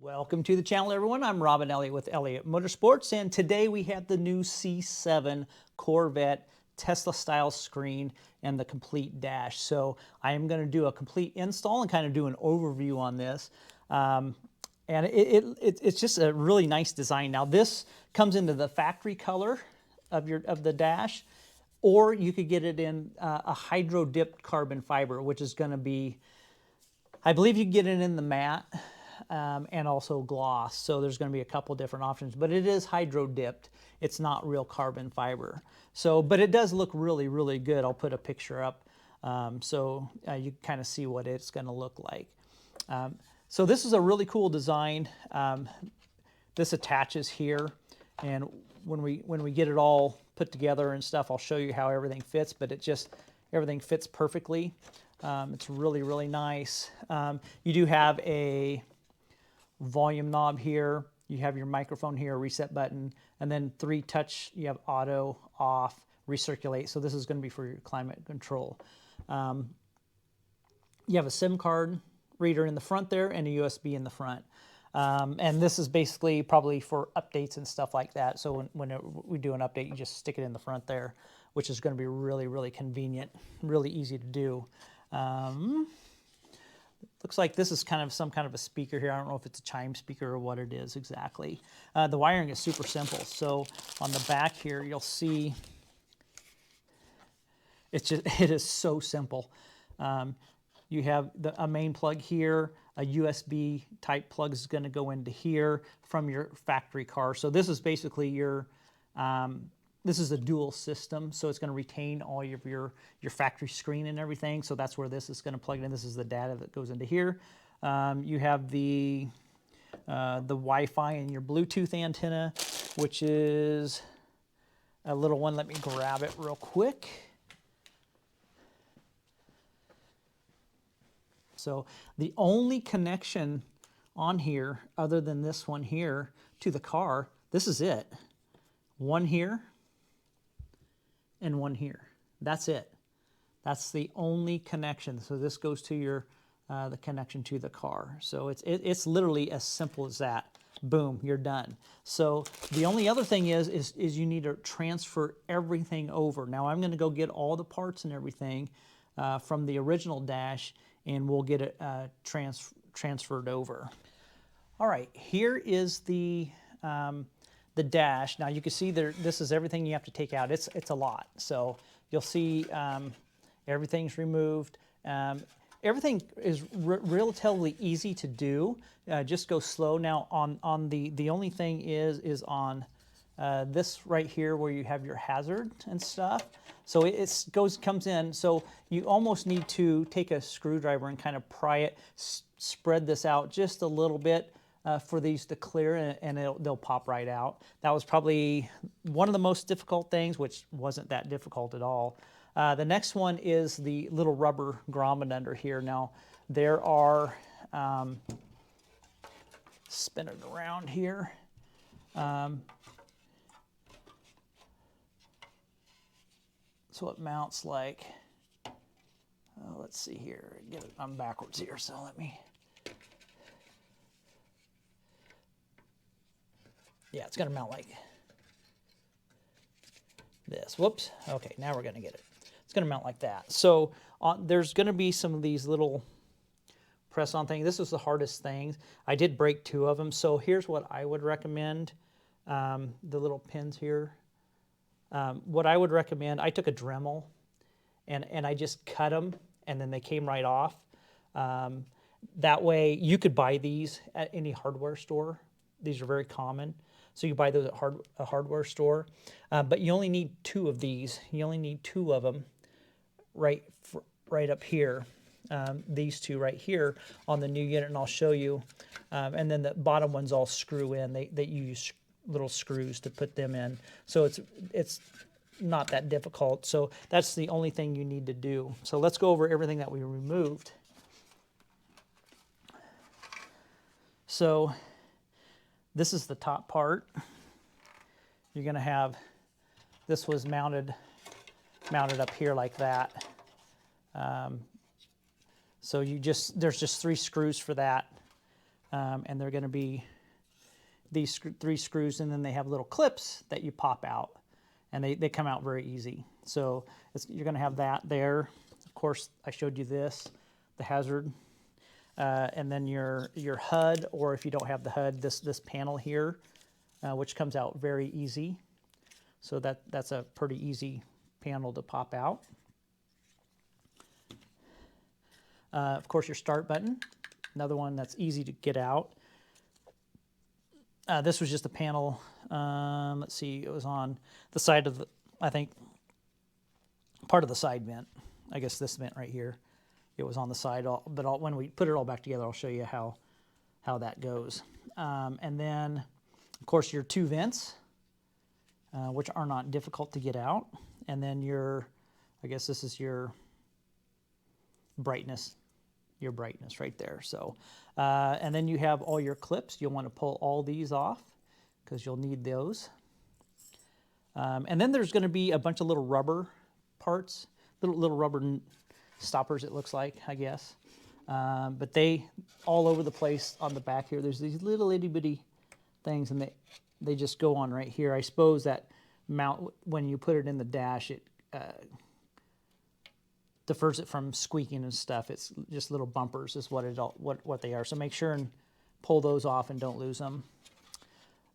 Welcome to the channel, everyone. I'm Robin Elliott with Elliott Motorsports, and today we have the new C7 Corvette Tesla-style screen and the complete dash. So I am going to do a complete install and kind of do an overview on this. And it's just a really nice design. Now this comes into the factory color of the dash, or you could get it in a hydro-dipped carbon fiber, which is going to be, I believe you can get it in the matte. And also gloss. So there's going to be a couple different options, but it is hydro dipped. It's not real carbon fiber. So, but it does look really, really good. I'll put a picture up so you kind of see what it's going to look like. So this is a really cool design. This attaches here, and when we get it all put together and stuff, I'll show you how everything fits. But everything fits perfectly. It's really, really nice. You do have a volume knob here, you have your microphone here, reset button, and then 3 touch, you have auto, off, recirculate. So this is going to be for your climate control. You have a SIM card reader in the front there and a USB in the front. And this is basically probably for updates and stuff like that. So when we do an update, you just stick it in the front there, which is going to be really, really convenient, really easy to do. Looks like this is kind of some kind of a speaker here. I don't know if it's a chime speaker or what it is exactly. The wiring is super simple. So on the back here, you'll see it is so simple. You have a main plug here, a USB type plug is going to go into here from your factory car. So this is basically your this is a dual system, so it's going to retain all of your factory screen and everything. So that's where this is going to plug in. This is the data that goes into here. You have the Wi-Fi and your Bluetooth antenna, which is a little one. Let me grab it real quick. So the only connection on here, other than this one here, to the car, this is it. One here and one here. That's it. That's the only connection. So this goes to your the connection to the car. So it's literally as simple as that. Boom, you're done. So the only other thing is you need to transfer everything over. Now I'm going to go get all the parts and everything from the original dash, and we'll get it transferred over. All right, here is the dash. Now you can see there, this is everything you have to take out. It's a lot. So you'll see everything's removed. Everything is relatively easy to do. Just go slow. Now on the only thing is on this right here where you have your hazard and stuff. So it comes in. So you almost need to take a screwdriver and kind of pry it, spread this out just a little bit. For these to clear, and they'll pop right out. That was probably one of the most difficult things, which wasn't that difficult at all. The next one is the little rubber grommet under here. Now there are, spin it around here. So it mounts like, let's see here, I'm backwards here, so let me. Yeah, it's going to mount like this. Whoops. Okay, now we're going to get it. It's going to mount like that. So there's going to be some of these little press-on things. This is the hardest thing. I did break 2 of them. So here's what I would recommend. The little pins here. What I would recommend, I took a Dremel and I just cut them, and then they came right off. That way you could buy these at any hardware store. These are very common. So you buy those at a hardware store, but you only need 2 of these. You only need 2 of them right up here. These 2 right here on the new unit, and I'll show you. And then the bottom ones all screw in. They use little screws to put them in. So it's not that difficult. So that's the only thing you need to do. So let's go over everything that we removed. So this is the top part. You're going to have, this was mounted up here like that. So there's just 3 screws for that. and they're going to be these 3 screws, and then they have little clips that you pop out, and they come out very easy. So you're going to have that there. Of course, I showed you this, the hazard, and then your HUD, or if you don't have the HUD, this panel here, which comes out very easy. So that's a pretty easy panel to pop out. Of course, your start button, another one that's easy to get out. This was just a panel, let's see, it was on the side of the, I think, part of the side vent. I guess this vent right here. It was on the side, but when we put it all back together, I'll show you how that goes. And then, of course, your 2 vents, which are not difficult to get out. And then I guess this is your brightness right there. So, and then you have all your clips. You'll want to pull all these off because you'll need those. And then there's going to be a bunch of little rubber parts, little rubber stoppers, it looks like, I guess. But they all over the place on the back here. There's these little itty bitty things, and they just go on right here. I suppose that mount, when you put it in the dash, it defers it from squeaking and stuff. It's just little bumpers is what they are. So make sure and pull those off and don't lose them.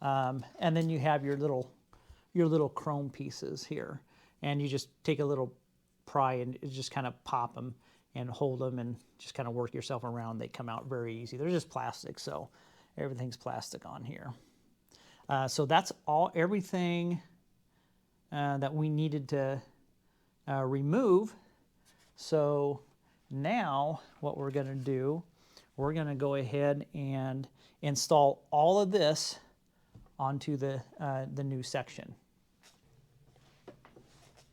And then you have your little chrome pieces here, and you just take a little pry and just kind of pop them and hold them and just kind of work yourself around. They come out very easy. They're just plastic, so everything's plastic on here. So that's everything that we needed to remove. So now what we're going to do, we're going to go ahead and install all of this onto the new section.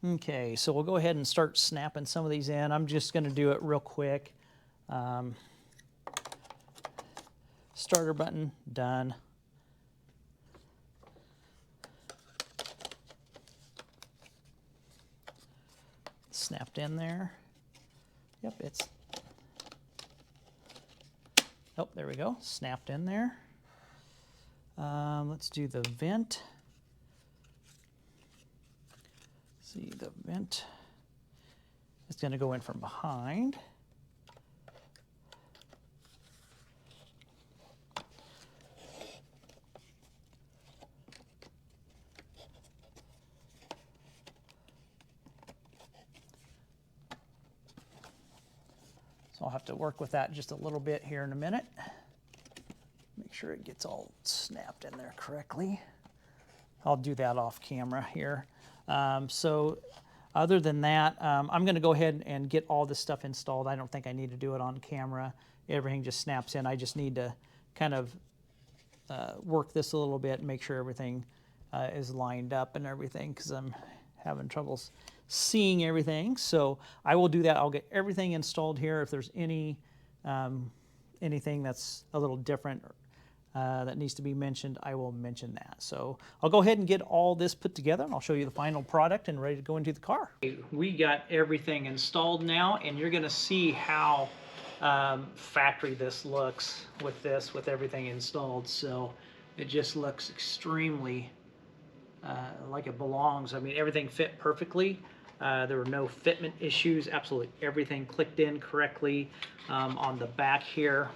Okay, so we'll go ahead and start snapping some of these in. I'm just going to do it real quick. Starter button, done. Snapped in there. Yep, oh, there we go, snapped in there. Let's do the vent. See, the vent is going to go in from behind. So I'll have to work with that just a little bit here in a minute. Make sure it gets all snapped in there correctly. I'll do that off camera here. So other than that, I'm going to go ahead and get all this stuff installed. I don't think I need to do it on camera. Everything just snaps in. I just need to kind of work this a little bit and make sure everything is lined up and everything, because I'm having troubles seeing everything. So I will do that. I'll get everything installed here. If there's anything that's a little different that needs to be mentioned, I will mention that. So I'll go ahead and get all this put together, and I'll show you the final product and ready to go into the car. We got everything installed now, and you're going to see how factory this looks with everything installed. So it just looks extremely like it belongs. I mean, everything fit perfectly. There were no fitment issues. Absolutely everything clicked in correctly on the back here.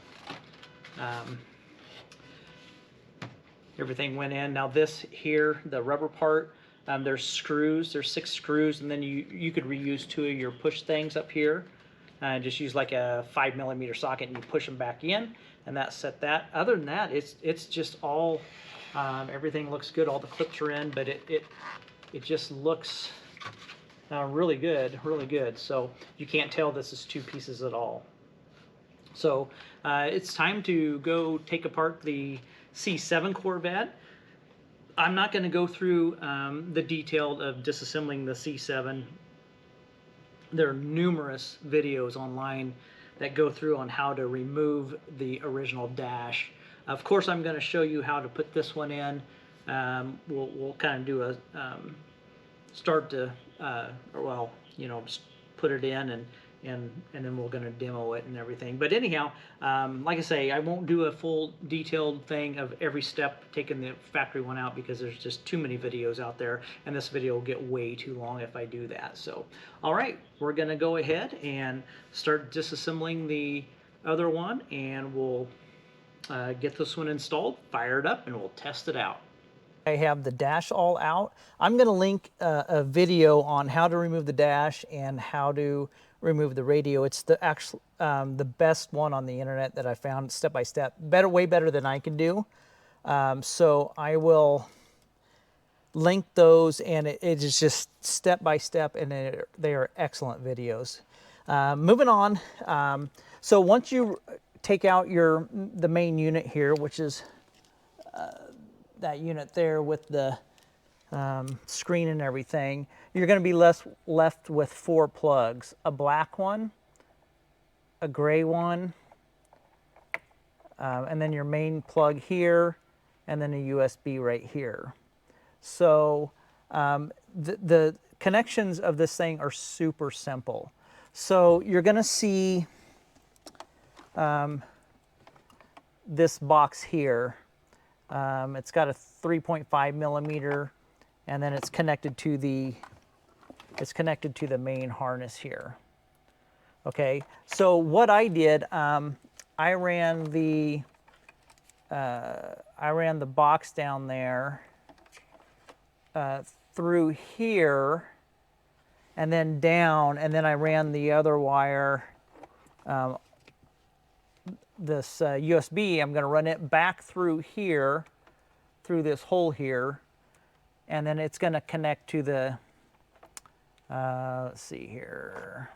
Everything went in. Now this here, the rubber part, there's screws. There's 6 screws, and then you could reuse 2 of your push things up here. Just use like a 5mm socket, and you push them back in, and that set that. Other than that, it's just all everything looks good. All the clips are in, but it just looks really good, really good. So you can't tell this is 2 pieces at all. So it's time to go take apart the C7 Corvette. I'm not going to go through the detail of disassembling the C7. There are numerous videos online that go through on how to remove the original dash. Of course, I'm going to show you how to put this one in. We'll kind of do a start to, or well, you know, just put it in and then we're going to demo it and everything. But anyhow, like I say, I won't do a full detailed thing of every step taking the factory one out because there's just too many videos out there, and this video will get way too long if I do that. So, all right, we're going to go ahead and start disassembling the other one, and we'll get this one installed, fire it up, and we'll test it out. I have the dash all out. I'm going to link a video on how to remove the dash and how to remove the radio. It's the actual the best one on the internet that I found, step by step. Way better than I can do. So I will link those, and it is just step by step, and they are excellent videos. Moving on. So once you take out the main unit here, which is that unit there with the screen and everything, you're going to be left with 4 plugs: a black one, a gray one, and then your main plug here, and then a USB right here. So the connections of this thing are super simple. So you're going to see this box here. It's got a 3.5 millimeter, and then it's connected to the main harness here. Okay, so what I did, I ran the box down there through here, and then down, and then I ran the other wire. This USB, I'm going to run it back through here, through this hole here, and then it's going to connect to the, let's see here,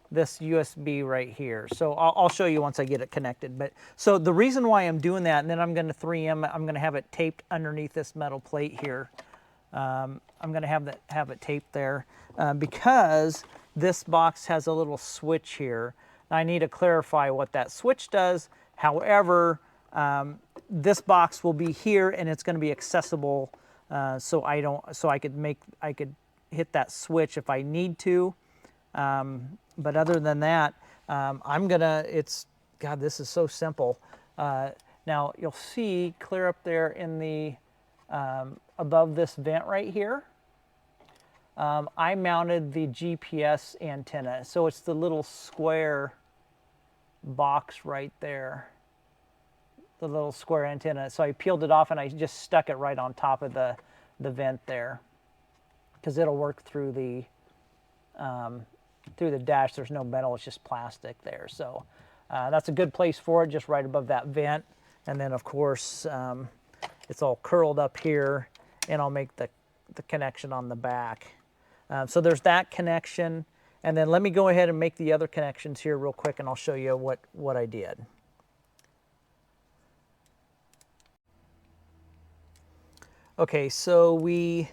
this USB right here. So I'll show you once I get it connected. But so the reason why I'm doing that, and then I'm going to 3M, I'm going to have it taped underneath this metal plate here. I'm going to have it taped there because this box has a little switch here. I need to clarify what that switch does. However, this box will be here, and it's going to be accessible, so I could hit that switch if I need to. But other than that, God, this is so simple. Now you'll see clear up there in the above this vent right here. I mounted the GPS antenna, so it's the little square box right there, the little square antenna. So I peeled it off and I just stuck it right on top of the vent there, because it'll work through the dash. There's no metal, it's just plastic there. So that's a good place for it, just right above that vent. And then of course it's all curled up here, and I'll make the connection on the back. So there's that connection, and then let me go ahead and make the other connections here real quick, and I'll show you what I did. Okay, so I'm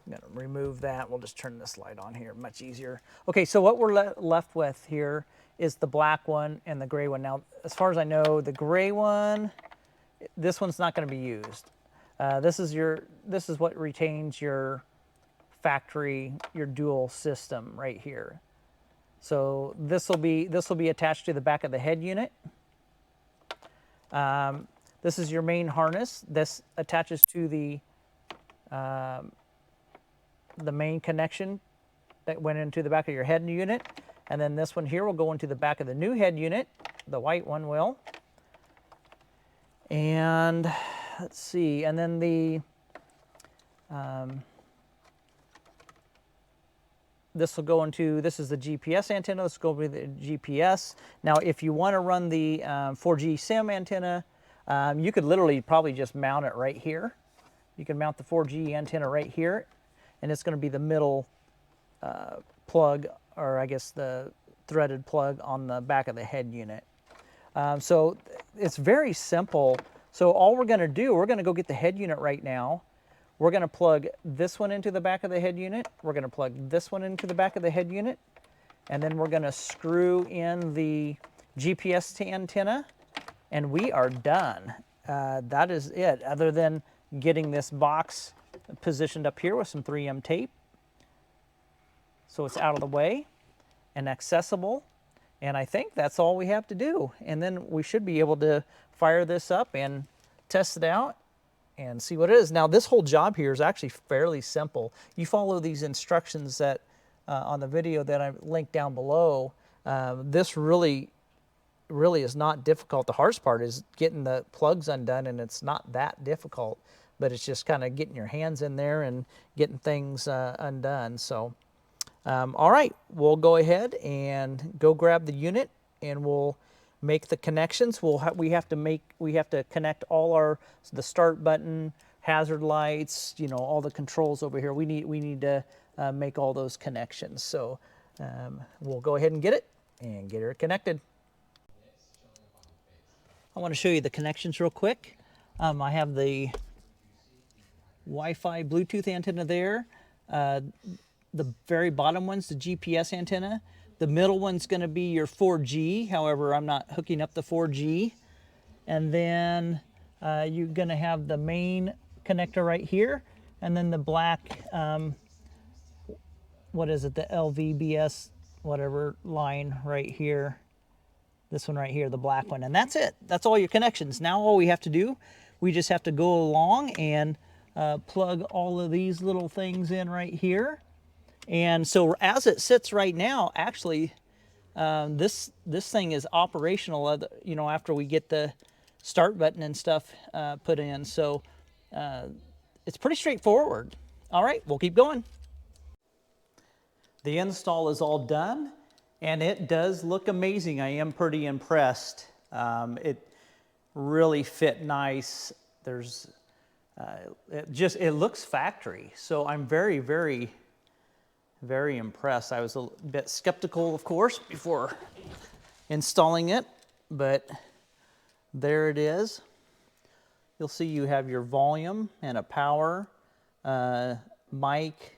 going to remove that. We'll just turn this light on here, much easier. Okay, so what we're left with here is the black one and the gray one. Now, as far as I know, the gray one, this one's not going to be used. This is what retains your factory, your dual system right here. So this will be attached to the back of the head unit. This is your main harness. This attaches to the main connection that went into the back of your head unit, and then this one here will go into the back of the new head unit. The white one will. And let's see, and then this will go into, this is the GPS antenna. Let's go with the GPS. Now, if you want to run the 4G SIM antenna, you could literally probably just mount it right here. You can mount the 4G antenna right here, and it's going to be the middle plug, or I guess the threaded plug on the back of the head unit. So it's very simple. So all we're going to do, we're going to go get the head unit right now. We're going to plug this one into the back of the head unit. We're going to plug this one into the back of the head unit. And then we're going to screw in the GPS antenna, and we are done. That is it, other than getting this box positioned up here with some 3M tape so it's out of the way and accessible. And I think that's all we have to do. And then we should be able to fire this up and test it out and see what it is. Now, this whole job here is actually fairly simple. You follow these instructions that on the video that I linked down below. This really is not difficult. The hardest part is getting the plugs undone, and it's not that difficult, but it's just kind of getting your hands in there and getting things undone. So, all right, we'll go ahead and go grab the unit, and we'll make the connections. We have to connect all the start button, hazard lights, you know, all the controls over here. We need to make all those connections. So we'll go ahead and get it and get her connected. I want to show you the connections real quick. I have the Wi-Fi Bluetooth antenna there. The very bottom one's the GPS antenna. The middle one's going to be your 4G. However, I'm not hooking up the 4G. And then you're going to have the main connector right here. And then the black, what is it, the LVBS, whatever line right here. This one right here, the black one. And that's it. That's all your connections. Now all we have to do, we just have to go along and plug all of these little things in right here. And so as it sits right now, actually, this thing is operational, you know, after we get the start button and stuff put in. So it's pretty straightforward. All right, we'll keep going. The install is all done, and it does look amazing. I am pretty impressed. It really fit nice. There's it looks factory. So I'm very, very, very impressed. I was a bit skeptical, of course, before installing it, but there it is. You'll see you have your volume and a power, mic,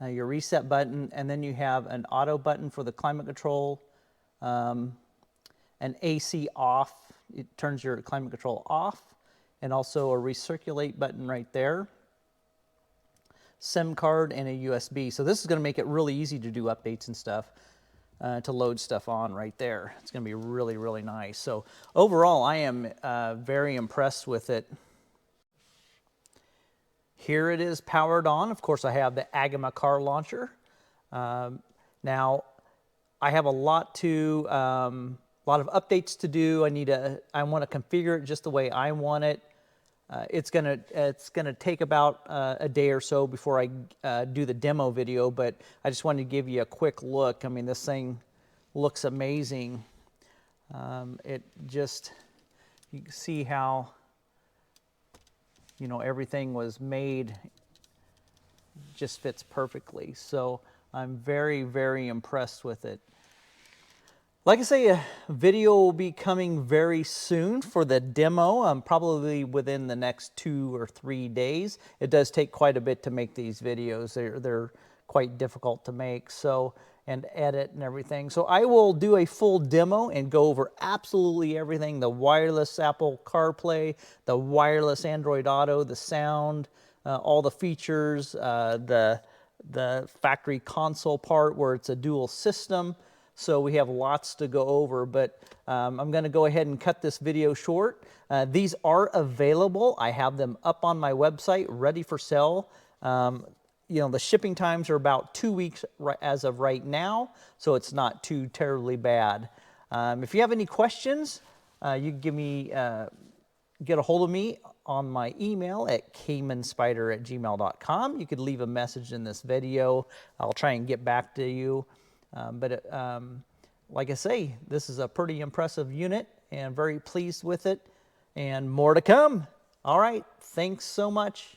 your reset button, and then you have an auto button for the climate control, an AC off. It turns your climate control off, and also a recirculate button right there. SIM card and a USB. So this is going to make it really easy to do updates and stuff, to load stuff on right there. It's going to be really, really nice. So overall, I am very impressed with it. Here it is powered on. Of course, I have the Agama car launcher. Now, I have a lot of updates to do. I want to configure it just the way I want it. It's gonna take about a day or so before I do the demo video, but I just wanted to give you a quick look. I mean, this thing looks amazing. You can see how, you know, everything was made, just fits perfectly. So I'm very, very impressed with it. Like I say, a video will be coming very soon for the demo, probably within the next 2 or 3 days. It does take quite a bit to make these videos. They're quite difficult to make, so, and edit and everything. So I will do a full demo and go over absolutely everything: the wireless Apple CarPlay, the wireless Android Auto, the sound, all the features, the factory console part where it's a dual system. So we have lots to go over, but I'm going to go ahead and cut this video short. These are available. I have them up on my website, ready for sale. You know, the shipping times are about 2 weeks as of right now, so it's not too terribly bad. If you have any questions, you can get a hold of me on my email at caymanspider@gmail.com. You could leave a message in this video. I'll try and get back to you. Like I say, this is a pretty impressive unit, and very pleased with it, and more to come. All right, thanks so much.